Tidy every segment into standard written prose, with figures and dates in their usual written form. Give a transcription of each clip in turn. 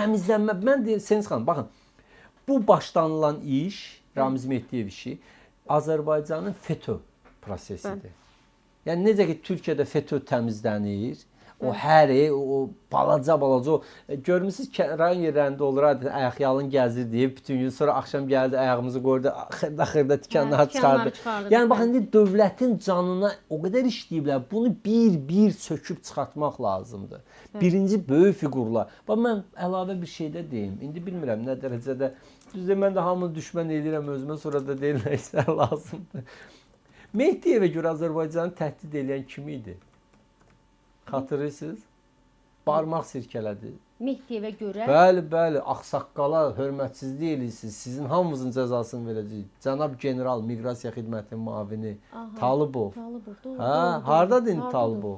təmizlənmə. Mən deyirəm, xanım, baxın. Bu başlanılan iş, Ramiz Mehdiyev işi Azərbaycanın FETÖ prosesidir. Yəni necə ki Türkiyədə FETÖ təmizlənir, o hər o balaca o görmüsünüz ki, rayon yerlərində olur, ayaqyalın gəzir deyib bütün gün, sonra axşam gəldi ayağımızı qoydu, xırda tikanlar çıxardı. Yəni baxın, indi dövlətin canına o qədər işləyiblər, bunu bir söküb çıxartmaq lazımdır. Birinci böyük fiqurlar. Bax mən əlavə bir şey də deyim. İndi bilmirəm nə dərəcədə, düzdür mən də hamını düşmən eləyirəm özümə, sonra da deyirlər isə lazımdır. Mehdiyevə görə Azərbaycanı təhdid edən kim idi? Xatırlayırsınız? Barmaq sirkələdi. Mehdiyevə görə? Bəli, ağsaqqala hörmətsizlik eləyirsiniz. Sizin hamımızın cəzasını verəcəyik. Cənab general Miqrasiya Xidmətinin müavini Talıbov. Hə, hardadır indi Talıbov?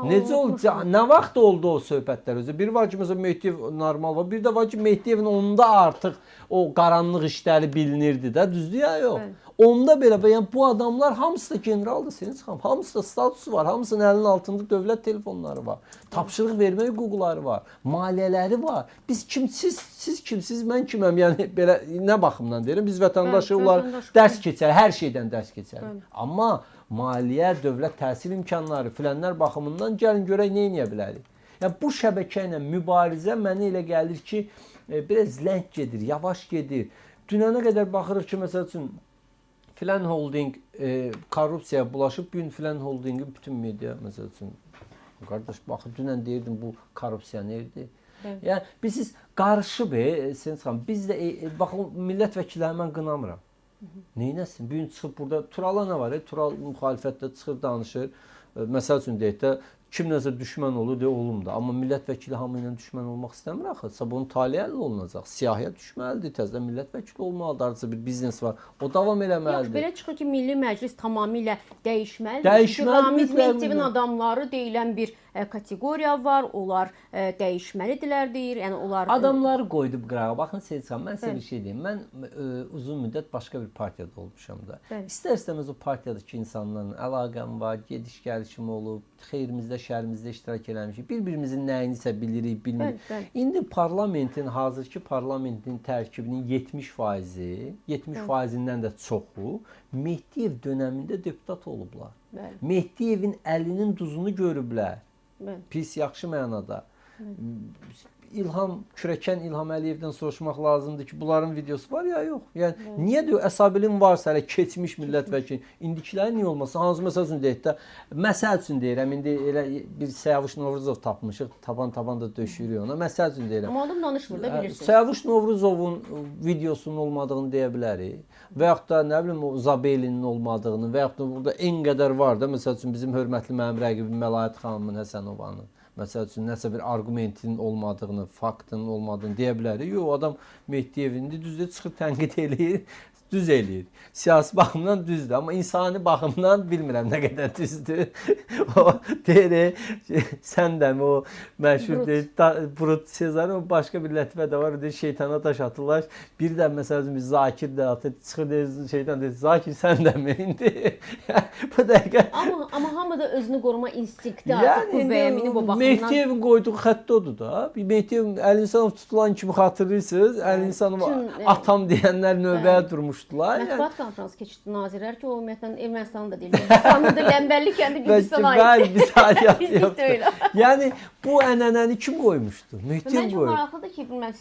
Necə oldu? Nə vaxt oldu o söhbətlər özü? Bir var ki, məsələn Mehdiyev normal var. Bir də var ki, Mehdiyevin onda artıq o qaranlıq işləri bilinirdi də, düzdür ya yox? Onda belə, yəni bu adamlar hamısı da generaldır, Seniz xanım. Hamısı da statusu var. Hamısının əlinin altında dövlət telefonları var. Tapşırıq vermə hüquqları var. Maliyyələri var. Biz siz kimsiz, mən kiməm? Yəni belə nə baxımdan deyirəm? Biz vətəndaşı olar, dərs keçər, hər şeydən dərs keçər. Amma maliyyə, dövlət təhsil imkanları filənlər baxımından gəlin görək nə edə bilərik. Yəni bu şəbəkə ilə mübarizə mənə elə gəlir ki, biraz ləng gedir, yavaş gedir. Dünənə qədər baxırıq ki, məsəl üçün filan holding korrupsiyaya bulaşıb, bu gün filan holdingin bütün media məsəl üçün qardaş baxın, dünən deyirdim bu korrupsionerdir. Yəni biz qarışıb, Seniz xanım, biz də baxın millət vəkilləri mən qınamıram. Neynəsin? Bu gün çıxıb burada Turala nə var? Tural müxalifətdə çıxır, danışır. Məsəl üçün deyək də kimləsə düşmən olur, deyə olum da. Amma millət vəkili hamı ilə düşmən olmaq istəmir axı. Bunun taliyi əldə olunacaq. Siyahıya düşməlidir, təzədən millət vəkili olmalıdır. Arıca bir biznes var. O davam eləməlidir. Belə çıxır ki, Milli Məclis tamamilə dəyişməlidir. Çünki Ramiz Mehdiyevin adamları deyilən bir kateqoriya var. Onlar dəyişməlidirlər deyir. Yəni onlar adamları qoydu qırağa. Baxın Seyid xanım, mən sizə bir şey deyim. Mən uzun müddət başqa bir partiyada olmuşam da. İstər-istəməz o partiyadakı insanlarla əlaqəm var, gediş-gəlişim olub, xeyrimizdə, şərimizdə iştirak eləmişik. Bir-birimizin nəyinisə bilirik, bilmirik. İndi parlamentin, hazırki parlamentin tərkibinin 70%-dən də çoxu Mehdiyev dönəmində deputat olublar. Mehdiyevin əlinin duzunu görüblər. Pis, yaxşı mənada. Kürəkən İlham Əliyevdən soruşmaq lazımdır ki, bunların videosu var ya, yox. Yəni, niyə deyir, Əsabilin varsa, hələ keçmiş millət vəkili, indikiləri niyə olmasın? Hansı məsəl üçün deyək də, məsəl üçün deyirəm, indi elə bir Səyavuş Novruzov tapmışıq, taban da döşürük ona, məsəl üçün deyirəm. Amma adam danışmır da, bilirsiniz. Səyavuş Novruzovun videosunun olmadığını deyə bilərik. Və yaxud da, nə bilim, Zabelinin olmadığını, və yaxud da burada en qədər var da, məsəl üçün bizim hörmətli mənim rəqibim Məlahət xanımın Həsənovanın. Məsəl üçün, nəsə bir argumentin olmadığını, faktın olmadığını deyə bilərik. Yox, adam Mehdiyevin düzdür, çıxır, tənqid eləyir, düz eləyir. Siyasi baxımdan düzdür, amma insani baxımdan bilmirəm nə qədər düzdür. O deyir, sən də mi o məşhur Brut Sezar, o başqa bir lətifə də var, deyir, şeytana daş atırlar. Bir də məsəl üçün Zakir də atır, çıxır, deyir, şeytan deyir, Zakir sən də mi indi? Bu dəqiqə. Amma hamı da özünü qoruma instinkti artıq qüvvəyə minib o baxımdan. Mehdiyevin qoyduğu xətt odur da. Mehdiyevin Əli İnsanov tutulan kimi xatırlayırsınız. Əli İnsanov atam deyənlər növbəyə durmuşdular. Mətbuat konfransı keçdi nazirlər ki, o ümumiyyətlə Ermənistanı da deyil. Gürcistanı da, Ləmbəlli kəndi Gürcistana aiddir. Biz ayrı yaptık. Yəni bu ənənəni kim qoymuşdu? Mehdiyevin qoydu. Məncə maraqlıdır ki, bilməm,